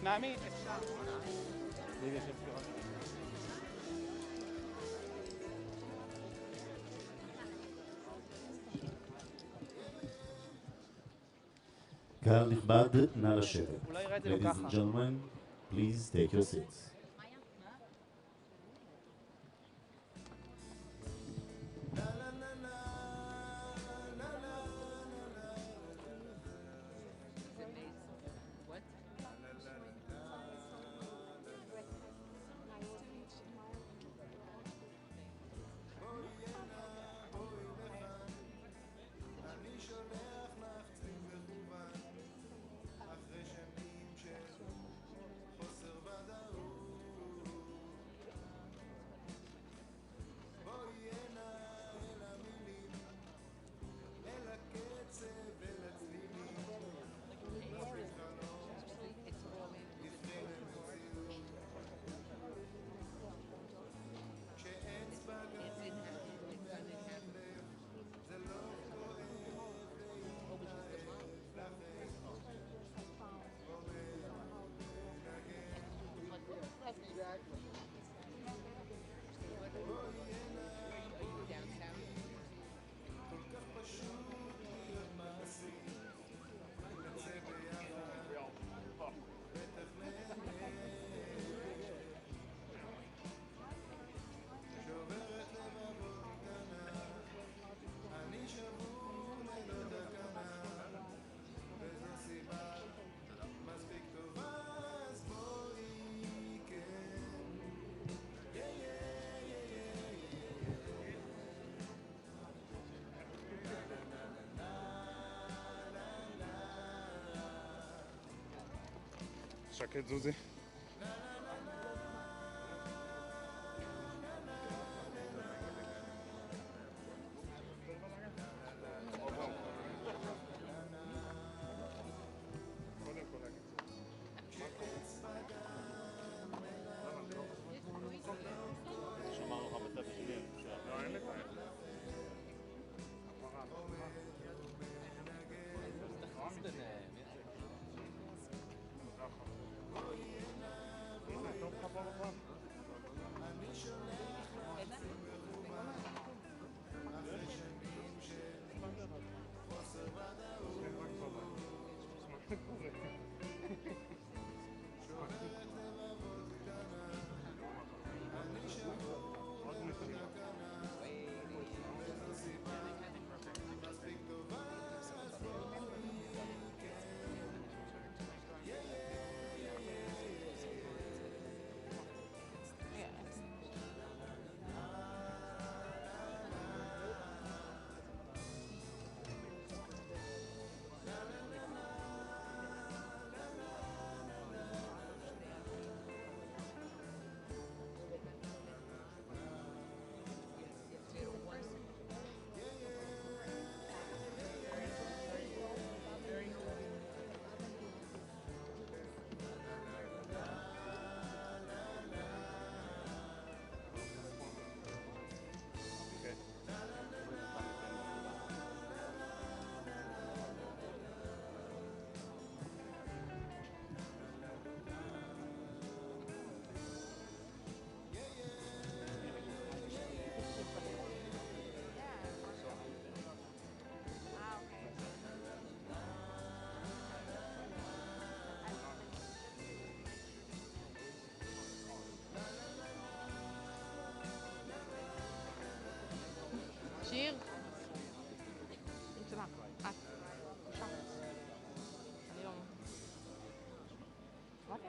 مع مين؟ קהל נכבד, נא לשבת. Ladies and gentlemen, please take your seats. שקט זוזי. שיר? נמצא, את. שם. אני לא... מה זה?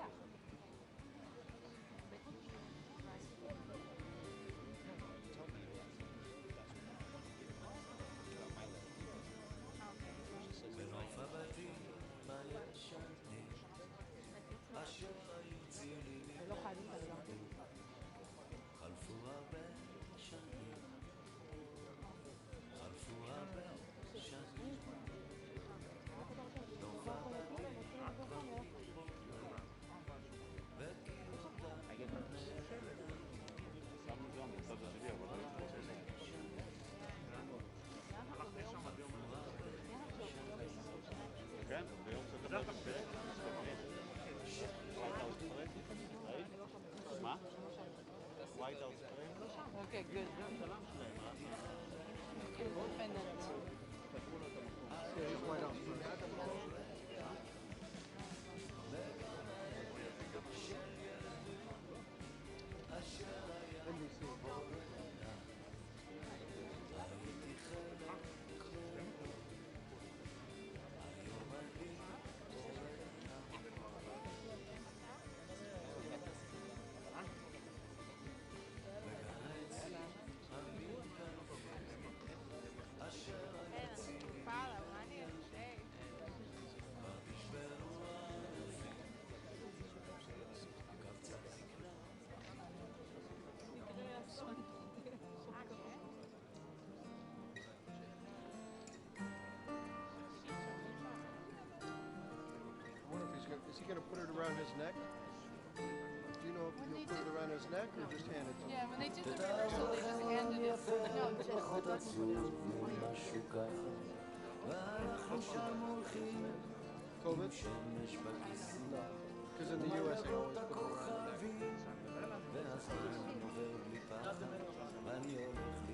לא חייבים את הדבר. כן, ביום סדר. Okay, good. Independent. Yeah, he's white out. NBC. I wonder if is he going to put it around his neck? Do you know if he'll put it around his neck or just hand it to him? Yeah, when they did the rehearsal, they just handed it. COVID? No. Because in the US they always put it around the neck.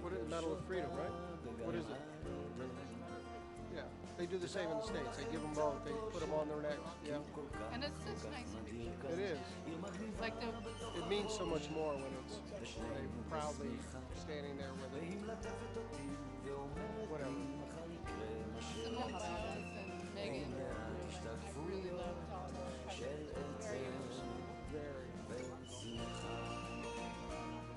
What is Medal of Freedom, right? What is it? Yeah, they do the same in the States. They give them both. They put them on their necks. Yeah, And it's such nice picture. it is. Like the It means so much more when it's they proudly standing there with it. Whatever. Simone Biles and Megan. I really loved all the very emotional. Very.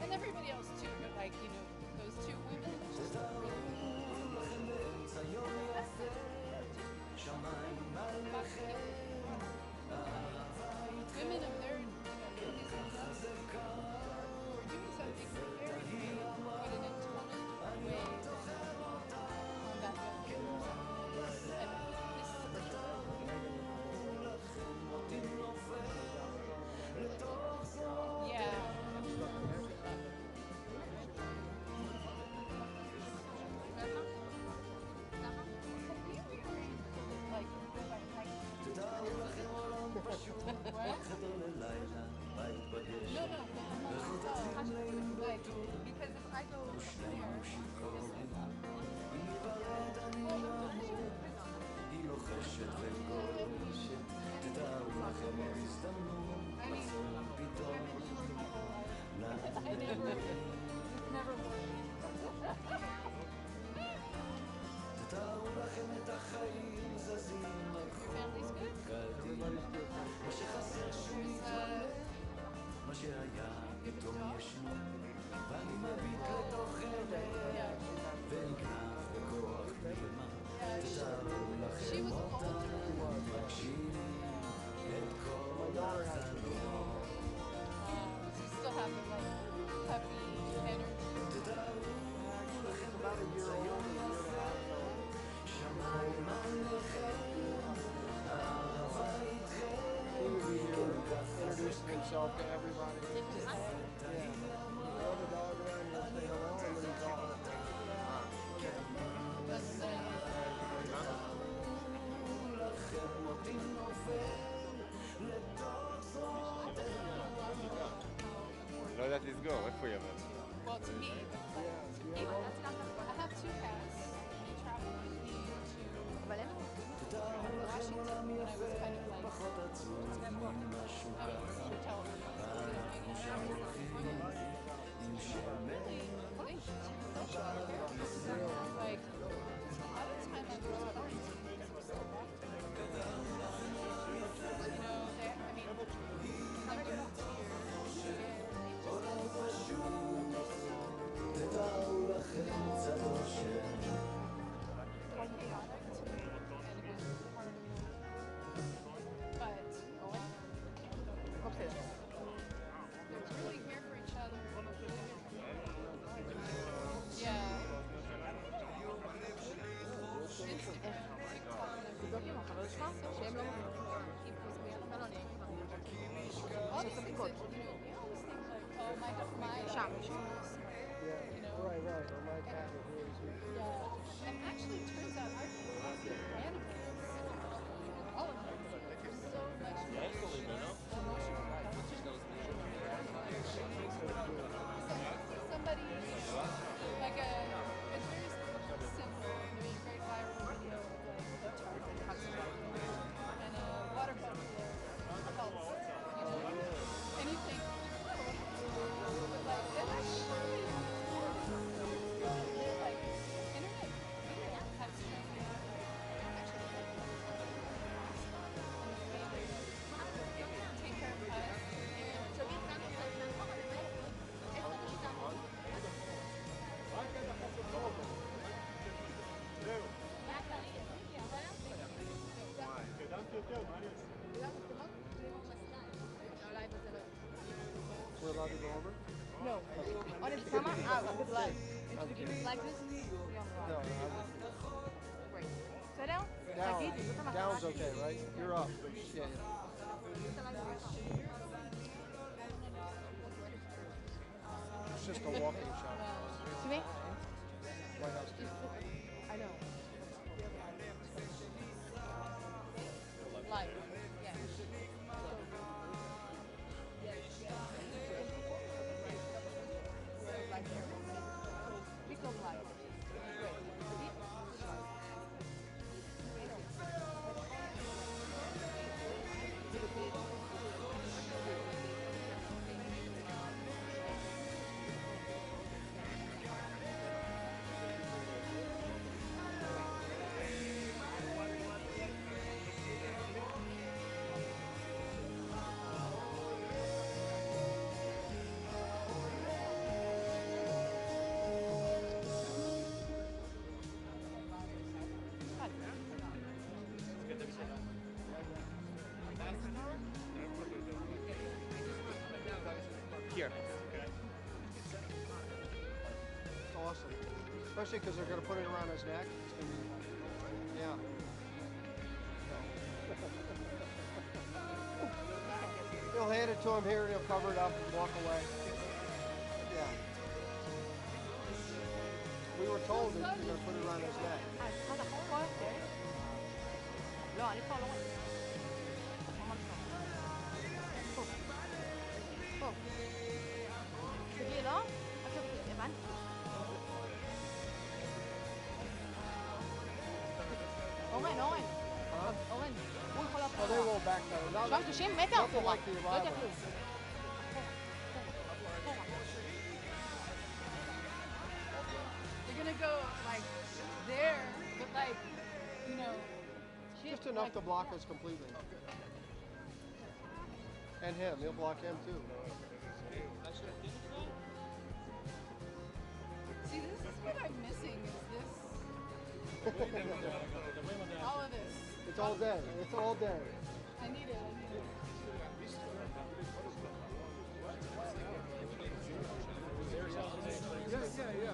And everybody else too, but like, you know, those two women. Just really women of their, doing something very big, but in a totally way on that level. And this is yeah. Like, no, like, because if I go there, I never family's good? Everybody's good. She was older. My daughter has it. She still has the like puppy energy. About a year old, a year and a half old. He would be here introducing himself to everybody. Yeah. Throw the dog around and say hello, and then he's off. לא יודעת לסגור, איפה היא אבל? Well, to me, I have two cats. They travel with me to Washington when I was kind of like, I was hotel room. Really, they social care. Like, a lot of the time I was quarantined. You know, they, I mean, I moved here. They're really here for each other. Yeah. Yeah, right. Or my cat would do it. Yeah, and actually it turns out our animals, all of them, are so much more emotional. We're allowed to go over? No. On el sama, with live. Like this? No, I wouldn't. Great. Sit down. Down. Down's okay, right? You're up. Yeah, yeah. It's just a walking shot. See me? White House. I know. Live. Yeah. Like here. Become live. Here. It's awesome. Especially because they're going to put it around his neck. It's going to be, yeah. He'll hand it to him here and he'll cover it up and walk away. Yeah. We were told that you're going to put it around his neck. לא, אני פה לא רואה. פה. תגידי, לא? עכשיו, הבנת? אורן. אורן, הוא יכול Oh, they won't back down. 790 מטר Nothing אחורה. like the לא יודע arrival. כלום. You're gonna go like there, but like, you know, Just enough to block us completely. And him. He'll block him too. See, this is what I'm missing. Is this all of this? It's all day. It's all day. I need it. Yeah.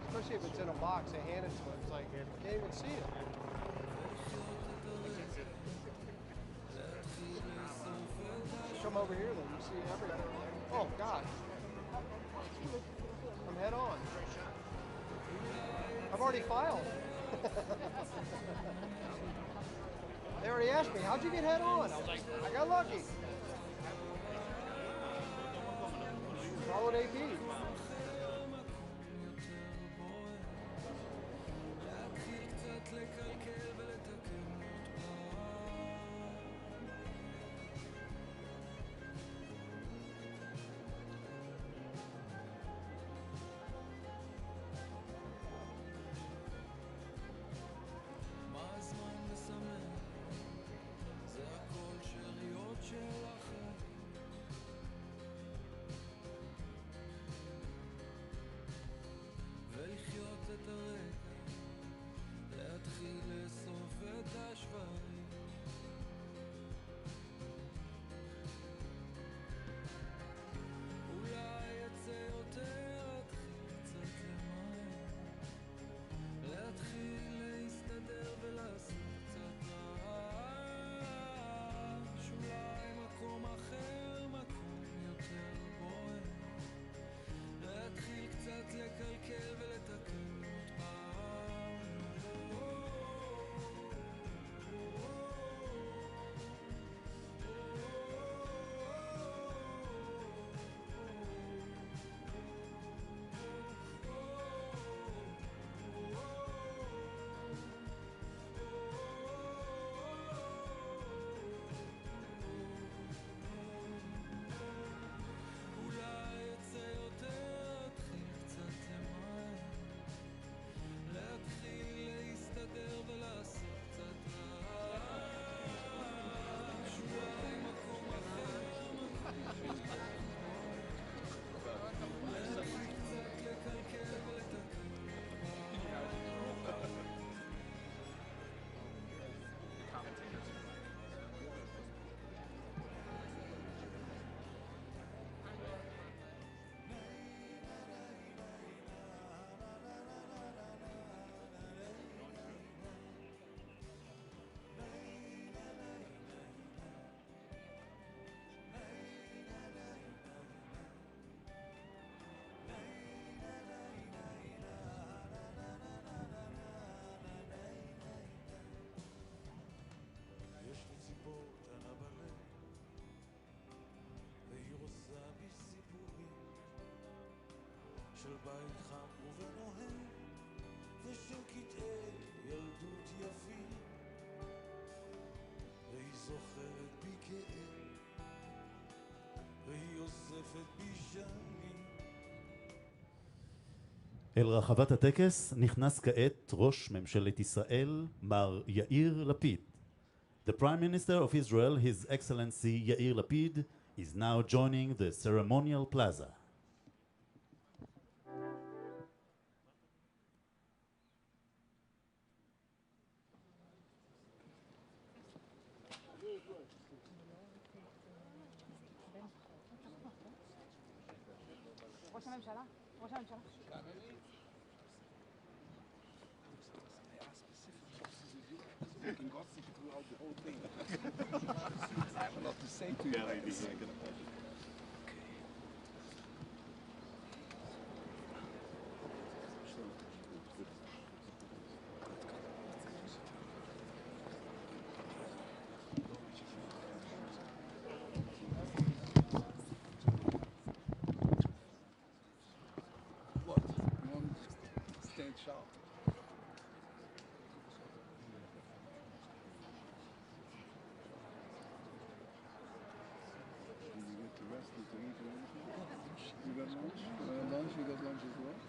Especially if it's in a box, they hand it to him. It's like, you can't even see it. Come over here then, you see everything. Oh, God. I'm head on. I've already filed. They already asked me, how'd you get head on? I was like, I got lucky. Followed AP. בבית חם ובנוהם ושל קטעי ילדות יפים והיא זוכרת בי כאב והיא אוספת בי שנים. אל רחבת הטקס נכנס כעת ראש ממשלת ישראל, מר יאיר לפיד. The Prime Minister of Israel, His Excellency Yair Lapid, is now joining the ceremonial plaza. ראש הממשלה, ראש הממשלה. Throughout the whole thing. I have a lot to say to you. Ladies. What? You want to stand sharp? You got lunch? Lunch? You got lunch as well?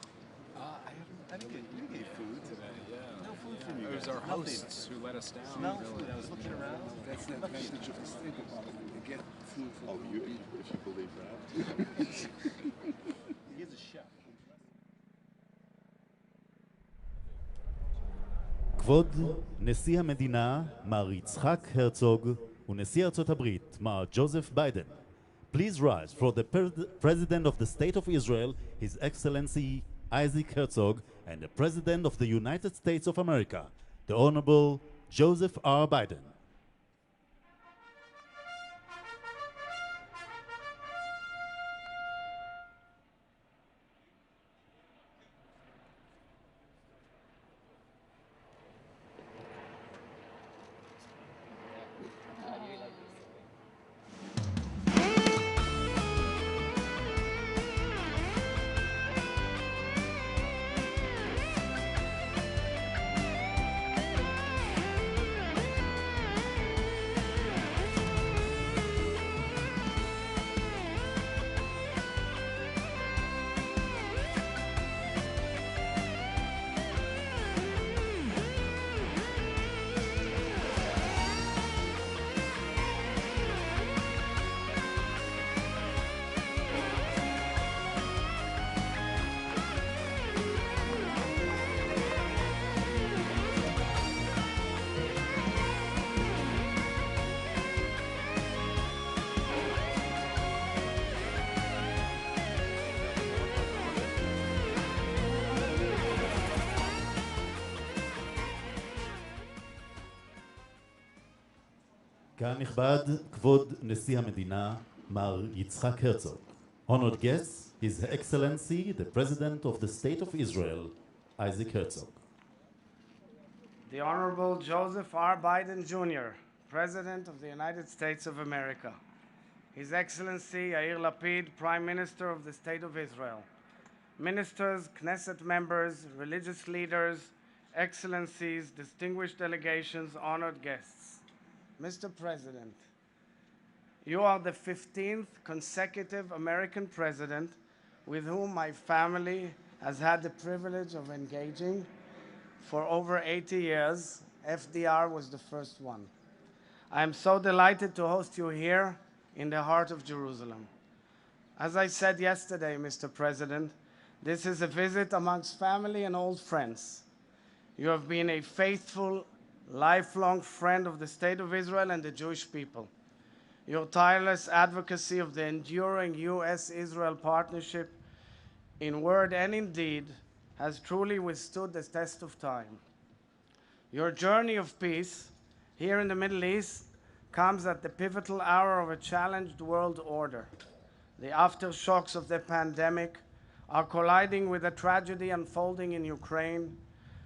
I didn't get food today, yeah. No food for you. It was our hosts who let us down. No food. I was looking around. That's the advantage of the State Department. They get food for the people. If you believe that. He's a chef. כבוד נשיא המדינה, מר יצחק הרצוג, ונשיא ארצות הברית, מר ג'וזף ביידן. Please rise for the President of the State of Israel, His Excellency Isaac Herzog, and the President of the United States of America, the Honorable Joseph R. Biden. קהל נכבד, כבוד נשיא המדינה, מר יצחק הרצוג. Honored guests, His Excellency, the President of the State of Israel, Isaac Herzog. The Honorable Joseph R. Biden Jr., President of the United States of America. His Excellency Yair Lapid, Prime Minister of the State of Israel. Ministers, Knesset members, religious leaders, excellencies, distinguished delegations, honored guests. Mr. President, you are the 15th consecutive American president with whom my family has had the privilege of engaging for over 80 years. FDR was the first one. I am so delighted to host you here in the heart of Jerusalem. As I said yesterday, Mr. President, this is a visit amongst family and old friends. You have been a faithful, lifelong friend of the State of Israel and the Jewish people. Your tireless advocacy of the enduring U.S.-Israel partnership in word and in deed has truly withstood the test of time. Your journey of peace here in the Middle East comes at the pivotal hour of a challenged world order. The aftershocks of the pandemic are colliding with the tragedy unfolding in Ukraine,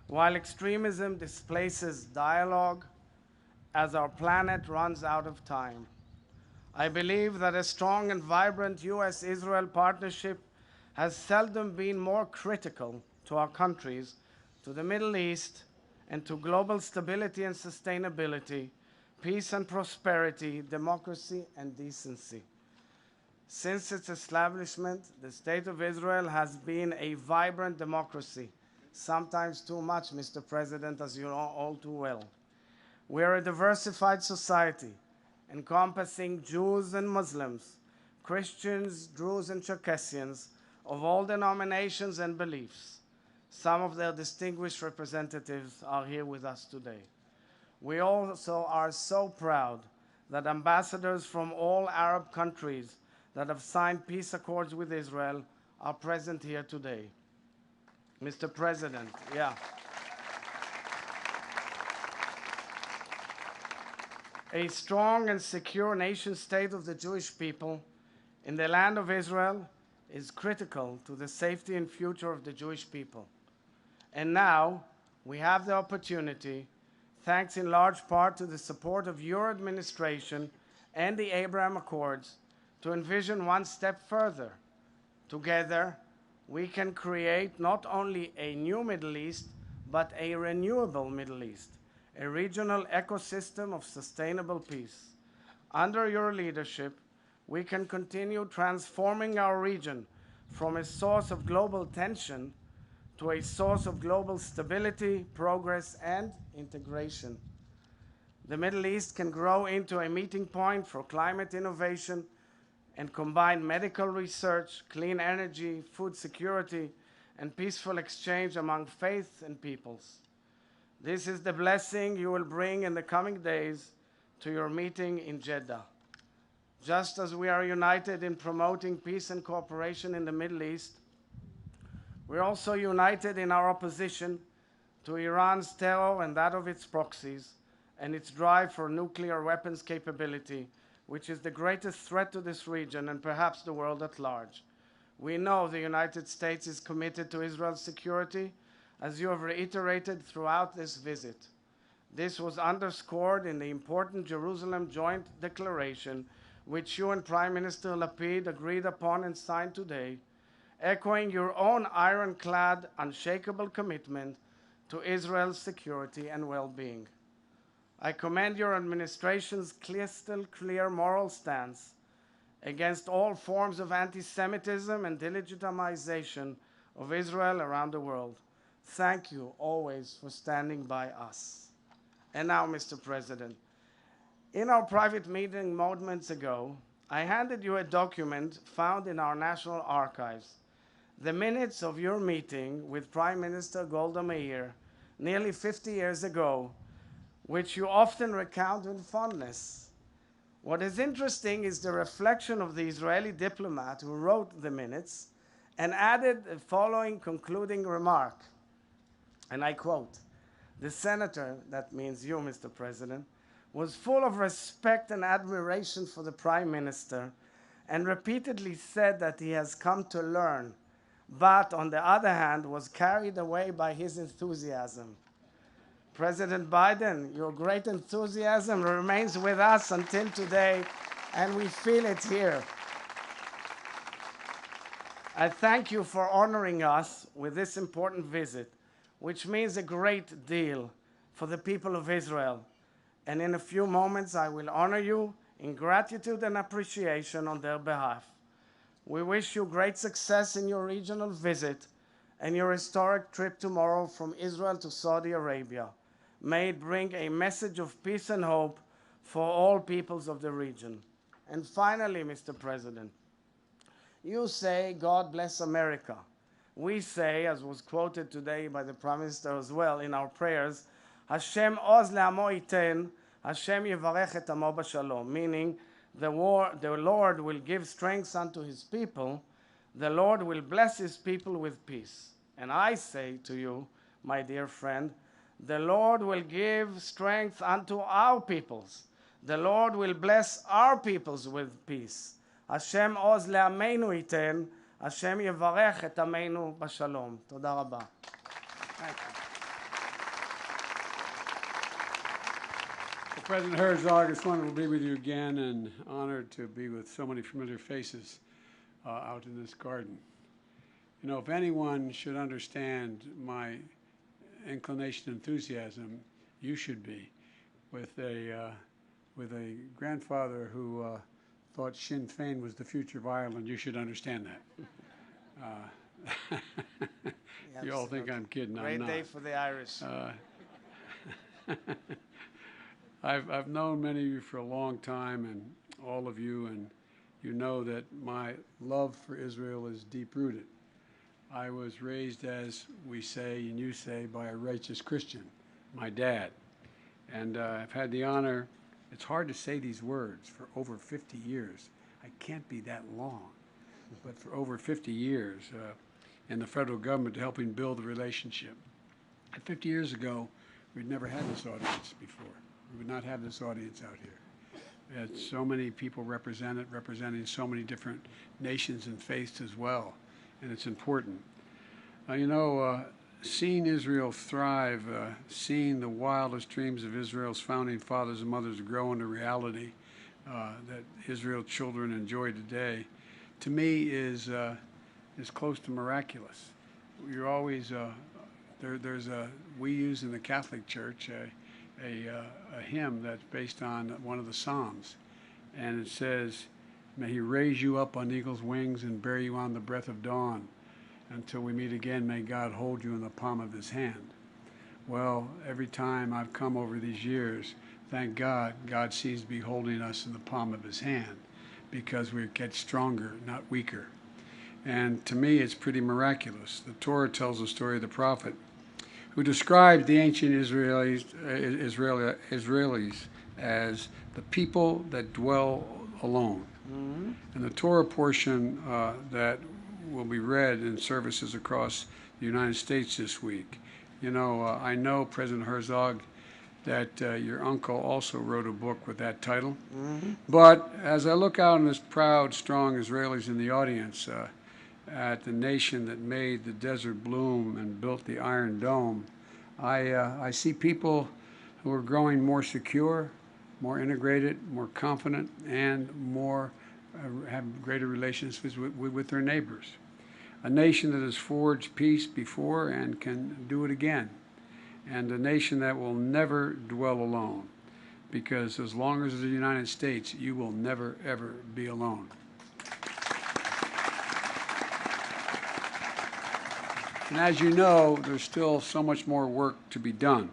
while extremism displaces dialogue as our planet runs out of time. I believe that a strong and vibrant U.S.-Israel partnership has seldom been more critical to our countries, to the Middle East, and to global stability and sustainability, peace and prosperity, democracy and decency. Since its establishment, the State of Israel has been a vibrant democracy, sometimes too much, Mr. President, as you know all too well. We are a diversified society, encompassing Jews and Muslims, Christians, Druze and Circassians, of all denominations and beliefs. Some of their distinguished representatives are here with us today. We also are so proud that ambassadors from all Arab countries that have signed peace accords with Israel are present here today. Mr. President, yeah. A strong and secure nation state of the Jewish people in the land of Israel is critical to the safety and future of the Jewish people. And now we have the opportunity, thanks in large part to the support of your administration and the Abraham Accords, to envision one step further. Together, we can create not only a new Middle East, but a renewable Middle East, a regional ecosystem of sustainable peace. Under your leadership, we can continue transforming our region from a source of global tension to a source of global stability, progress, and integration. The Middle East can grow into a meeting point for climate innovation and combine medical research, clean energy, food security, and peaceful exchange among faiths and peoples. This is the blessing you will bring in the coming days to your meeting in Jeddah. Just as we are united in promoting peace and cooperation in the Middle East, we're also united in our opposition to Iran's terror and that of its proxies, and its drive for nuclear weapons capability, which is the greatest threat to this region and perhaps the world at large. We know the United States is committed to Israel's security, as you have reiterated throughout this visit. This was underscored in the important Jerusalem Joint Declaration, which you and Prime Minister Lapid agreed upon and signed today, echoing your own ironclad, unshakable commitment to Israel's security and well-being. I commend your administration's crystal clear moral stance against all forms of anti-Semitism and delegitimization of Israel around the world. Thank you always for standing by us. And now, Mr. President, in our private meeting moments ago, I handed you a document found in our National Archives, the minutes of your meeting with Prime Minister Golda Meir nearly 50 years ago, which you often recount with fondness. What is interesting is the reflection of the Israeli diplomat who wrote the minutes and added the following concluding remark, and I quote, "The senator," that means you, Mr. President, "was full of respect and admiration for the Prime Minister and repeatedly said that he has come to learn, but on the other hand was carried away by his enthusiasm." President Biden, your great enthusiasm remains with us until today, and we feel it here. I thank you for honoring us with this important visit, which means a great deal for the people of Israel. And in a few moments, I will honor you in gratitude and appreciation on their behalf. We wish you great success in your regional visit and your historic trip tomorrow from Israel to Saudi Arabia. May it bring a message of peace and hope for all peoples of the region. And finally, Mr. President, you say, "God bless America." We say, as was quoted today by the Prime Minister as well in our prayers, "Hashem oz le'amo iten, Hashem yevarech et amo b'shalom," meaning the Lord will give strength unto his people, the Lord will bless his people with peace. And I say to you, my dear friend, the Lord will give strength unto our peoples. The Lord will bless our peoples with peace. Hashem oz le'ameinu iten, Hashem yevarech et ameinu b'shalom. Toda rabba. Thank you. Well, President Herzog, it's wonderful to be with you again and honored to be with so many familiar faces out in this garden. You know, if anyone should understand my inclination and enthusiasm, you should be. With a grandfather who thought Sinn Féin was the future of Ireland, you should understand that. You all think I'm kidding. Great I'm not. day for the Irish. I've known many of you for a long time, and all of you, and you know that my love for Israel is deep-rooted. I was raised, as we say and you say, by a righteous Christian, my dad. And I've had the honor, it's hard to say these words, for over 50 years. I can't be that long, but for over 50 years in the federal government helping build the relationship. And 50 years ago, we'd never had this audience before. We would not have this audience out here. We had so many people represented, representing so many different nations and faiths as well, and it's important. You know, seeing Israel thrive, seeing the wildest dreams of Israel's founding fathers and mothers grow into reality that Israel children enjoy today, to me is close to miraculous. You're always, we use in the Catholic Church a hymn that's based on one of the Psalms, and it says, "May he raise you up on eagle's wings and bear you on the breath of dawn. Until we meet again, may God hold you in the palm of his hand." Well, every time I've come over these years, thank God, God seems to be holding us in the palm of his hand because we get stronger, not weaker. And to me, it's pretty miraculous. The Torah tells the story of the prophet who described the ancient Israelis as the people that dwell alone. Mm-hmm. And the Torah portion that will be read in services across the United States this week. You know, I know, President Herzog, that your uncle also wrote a book with that title. Mm-hmm. But as I look out on this proud, strong Israelis in the audience, at the nation that made the desert bloom and built the Iron Dome, I see people who are growing more secure, more integrated, more confident, and more have greater relations with their neighbors. A nation that has forged peace before and can do it again. And a nation that will never dwell alone. Because as long as the United States, you will never, ever be alone. And as you know, there's still so much more work to be done.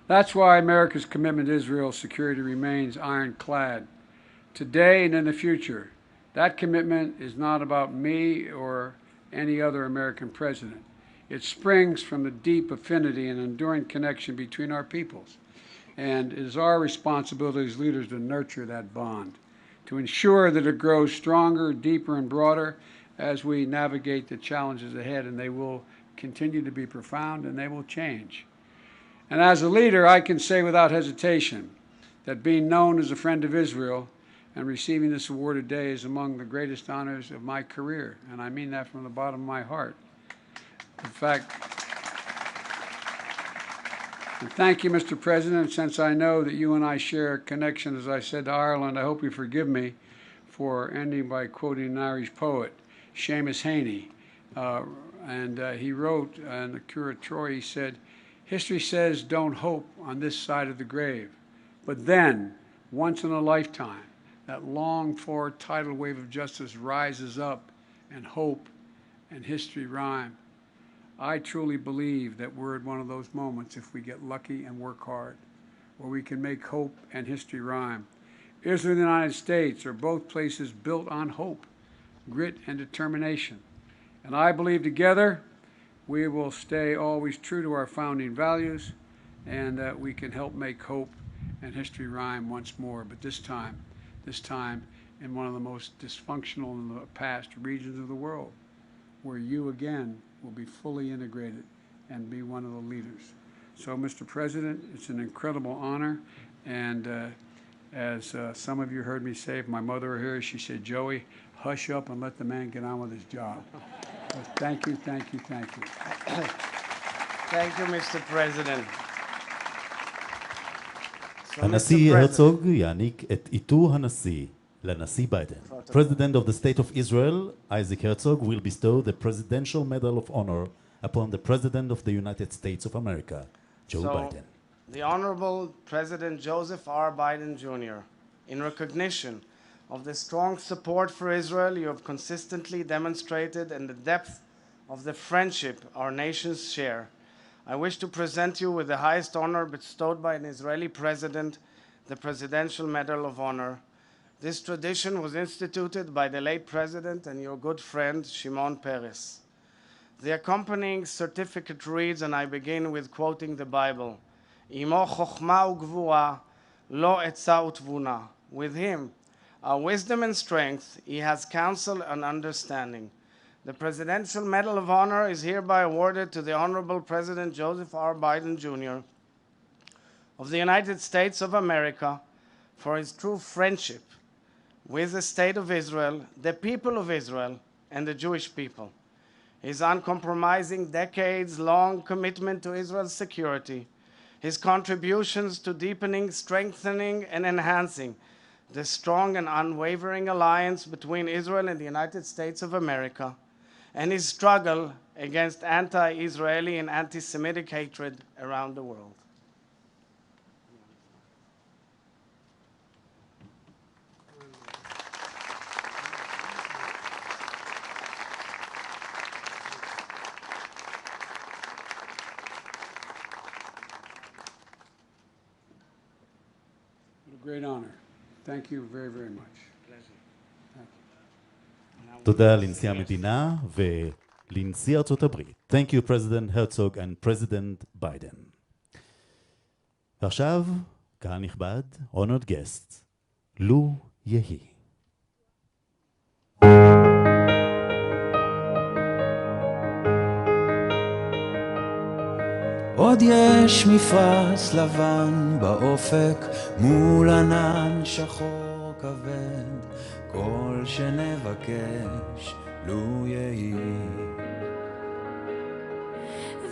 That's why America's commitment to Israel's security remains ironclad. Today and in the future, that commitment is not about me or any other American president. It springs from the deep affinity and enduring connection between our peoples. And it is our responsibility as leaders to nurture that bond, to ensure that it grows stronger, deeper, and broader as we navigate the challenges ahead, and they will continue to be profound and they will change. And as a leader, I can say without hesitation that being known as a friend of Israel and receiving this award today is among the greatest honors of my career, and I mean that from the bottom of my heart. In fact, and thank you, Mr. President. Since I know that you and I share a connection, as I said to Ireland, I hope you forgive me for ending by quoting an Irish poet, Seamus Heaney. He wrote in the Cura Troy, he said, "History says don't hope on this side of the grave, but then, once in a lifetime, that longed-for tidal wave of justice rises up, and hope and history rhyme." I truly believe that we're at one of those moments, if we get lucky and work hard, where we can make hope and history rhyme. Israel and the United States are both places built on hope, grit, and determination. And I believe together we will stay always true to our founding values, and that we can help make hope and history rhyme once more, but this time in one of the most dysfunctional in the past regions of the world, where you again will be fully integrated and be one of the leaders. So, Mr. President, it's an incredible honor, and as some of you heard me say, if my mother were here, she said, "Joey, hush up and let the man get on with his job." So thank you, thank you, thank you. Thank you, Mr. President. הנשיא הרצוג יעניק את עיטור הנשיא לנשיא ביידן. President of the State of Israel, Isaac Herzog, will bestow the Presidential Medal of Honor upon the President of the United States of America, Joe Biden. The Honorable President Joseph R. Biden Jr., in recognition of the strong support for Israel you have consistently demonstrated and the depth of the friendship our nations share, I wish to present you with the highest honor bestowed by an Israeli president, the Presidential Medal of Honor. This tradition was instituted by the late president and your good friend, Shimon Peres. The accompanying certificate reads, and I begin with quoting the Bible, Imo chokhma ugvura, lo etza utvuna. With him are wisdom and strength, he has counsel and understanding. The Presidential Medal of Honor is hereby awarded to the Honorable President Joseph R. Biden Jr. of the United States of America for his true friendship with the State of Israel, the people of Israel, and the Jewish people. His uncompromising decades-long commitment to Israel's security, his contributions to deepening, strengthening, and enhancing the strong and unwavering alliance between Israel and the United States of America, and his struggle against anti-Israeli and anti-Semitic hatred around the world. What a great honor. Thank you very, very much. תודה לנשיא המדינה ולנשיא ארצות הברית. Thank you, President Herzog and President Biden. ועכשיו, קהל נכבד, honored guest, לו יהי. עוד יש מפרש לבן באופק מול ענן שחור כבד, כל שנבקש לו יהי.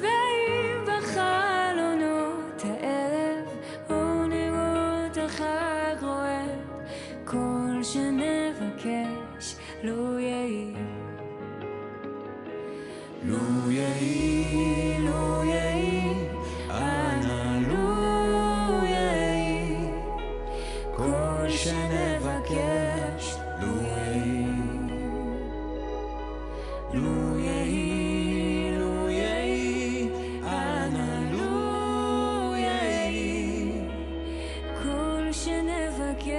ואם בחלונות הערב או נרות החג רועד, כל שנבקש לו יהי. לו יהי, לו יהי, אנא לו יהי, כל שנבקש לו יהי. לו יהי, לו יהי, אנא לו יהי, כל שנבקש.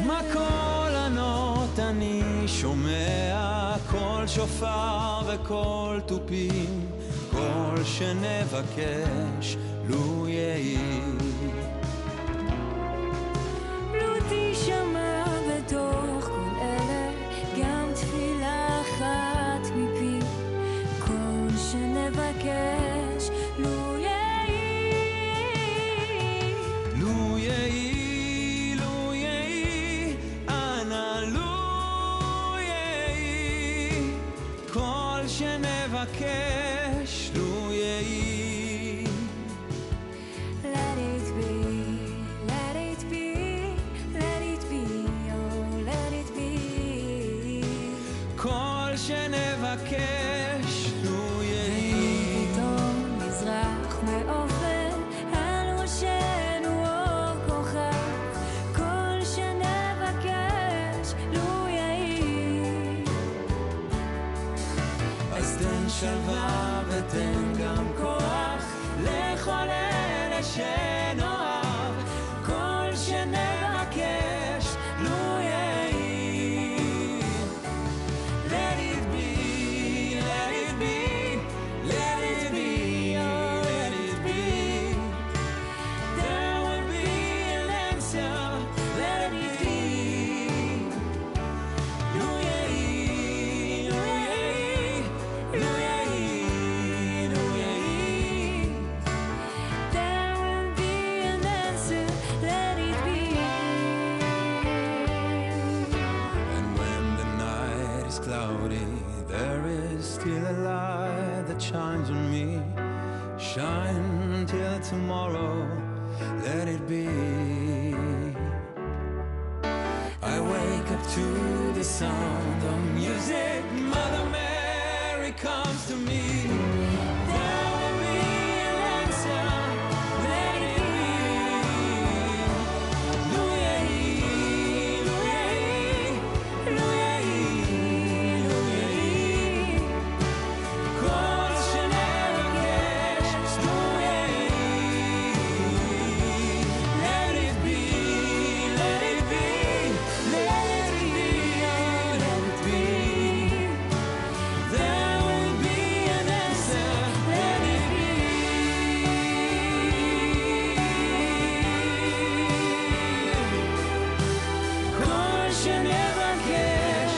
מה כל ענות אני שומע, כל שופר וכל תופים, כל שנבקש לו יהי. לו תשמע בתוך כל אלה גם תפילה אחת מפי, כל שנבקש לו יהי. לו יהי, לו יהי, אנא לו יהי, כל שנבקש לו יהי. Let it be, let it be, let it be, oh let it be. כל שנבקש לו יהי. פתאום מזרח מעופל על ראשנו אור כוכב, כל שנבקש לו יהי. אז תן שלווה ותן גם כוח לכל אלה שנאהב, כל שנבקש לו יהי. Let it be, let it be, let it be, oh let it be. There will be an answer, let it be. לו יהי, לו יהי, לו יהי, לו יהי. There will be an answer, let it be. And when the night is cloudy, there is still a light that shines on me. Shine till tomorrow, let it be. I I wake up to the sound of music. Mother Mary comes to me. There will be an answer. Let it be. Louis, Louis, Louis, Louis. Question ever cash. Louis. Let it be. Let it be. Let it be. Oh, let it be. There will be an answer. Let it be. Caution never cash.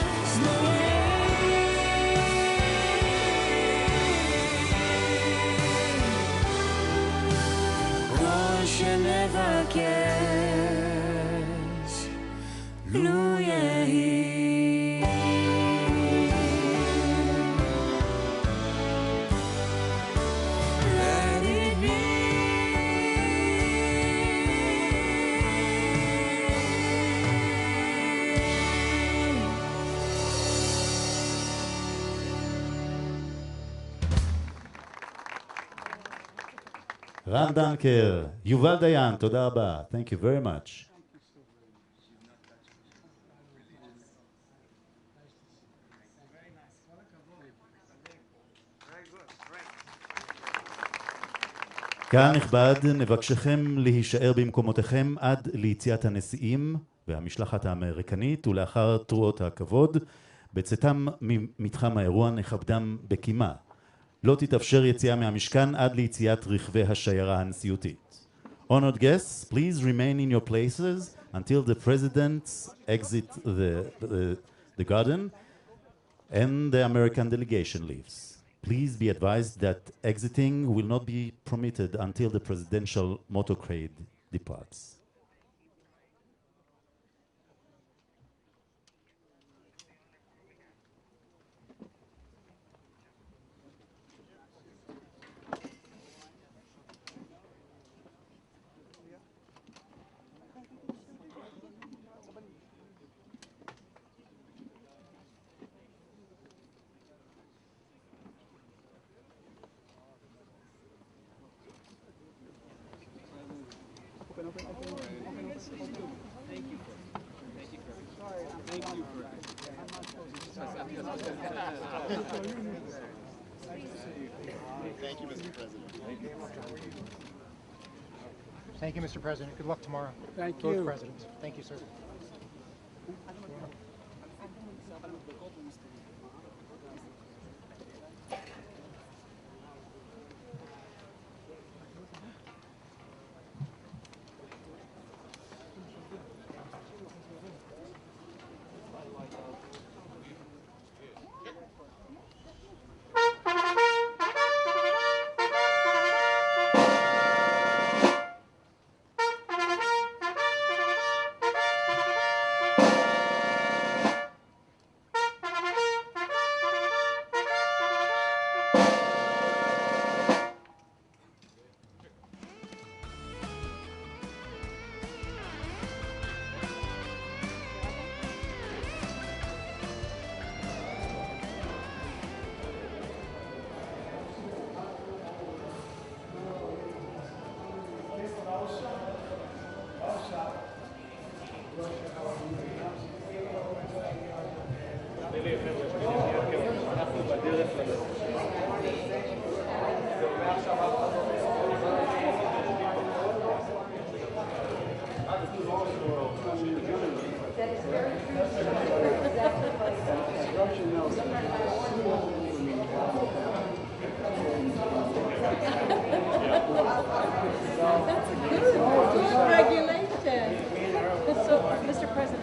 Caution never cash. Let it be. רן דנקר, יובל דיין, תודה רבה. Thank you very much. קהל נכבד, נבקשכם להישאר במקומותיכם עד ליציאת הנשיאים והמשלחת האמריקנית, ולאחר תרועות הכבוד, בצאתם ממתחם האירוע נכבדם בקימה. לא תתאפשר יציאה מהמשכן עד ליציאת רכבי השיירה הנשיאותית. Honored guests, please remain in your places until the presidents exit the garden and the American delegation leaves. Please be advised that exiting will not be permitted until the presidential motorcade departs. Thank you, Mr. President. Thank you, Mr. President. Good luck tomorrow. Thank Both you. presidents. Thank you, sir. So, Mr. President.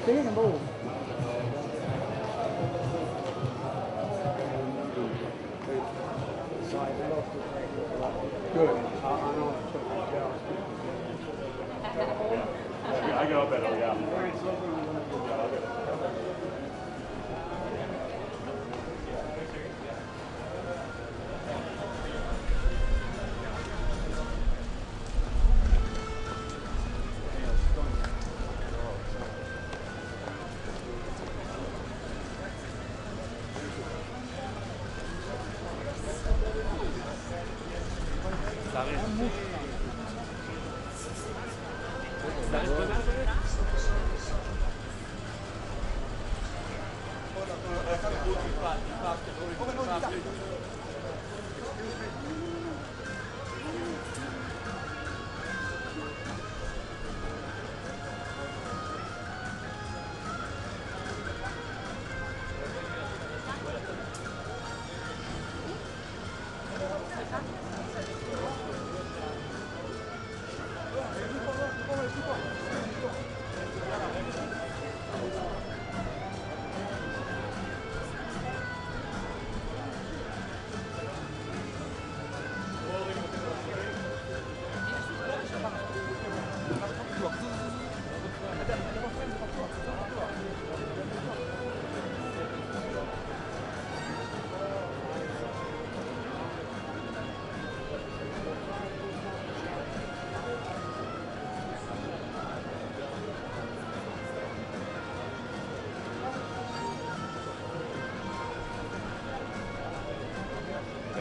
Stay in the move. Good. I know it's took my job. I go better, yeah.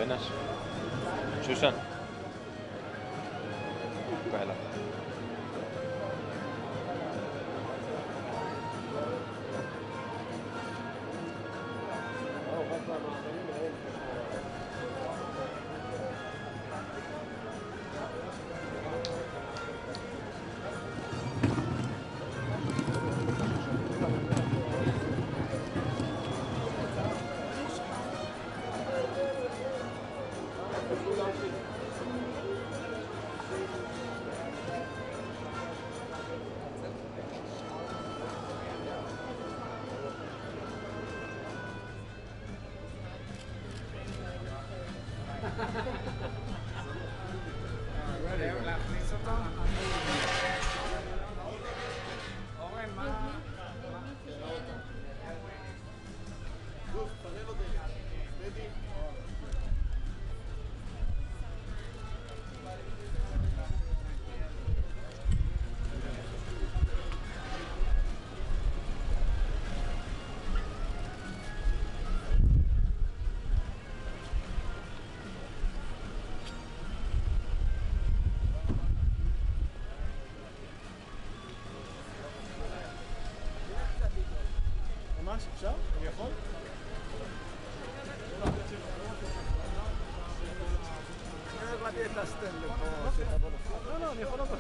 Buenas. Susan. Cógela. להכניס אותו? אורן, מה? ממש אפשר? אני יכול? אני את הסטנד לפה שתבוא לפה. לא, אני יכול לבוא.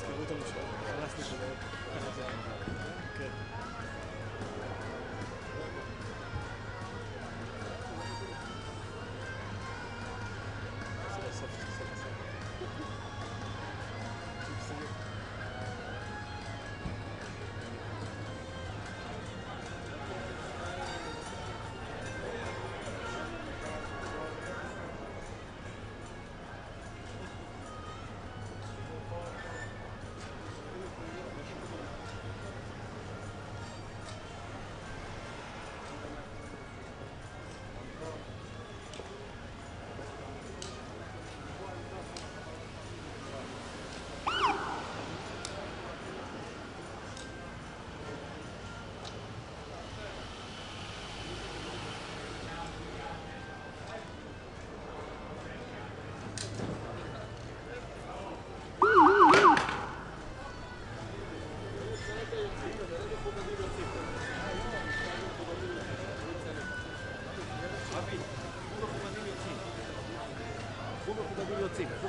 תזכרו את המשפט, הכנסתי את זה לעוד. כן. זה הסוף.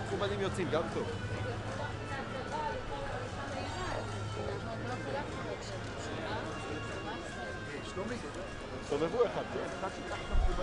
מכובדים יוצאים, גם טוב. שלומי, סובבו אחד, כן, אחד שיקח את המכובדים.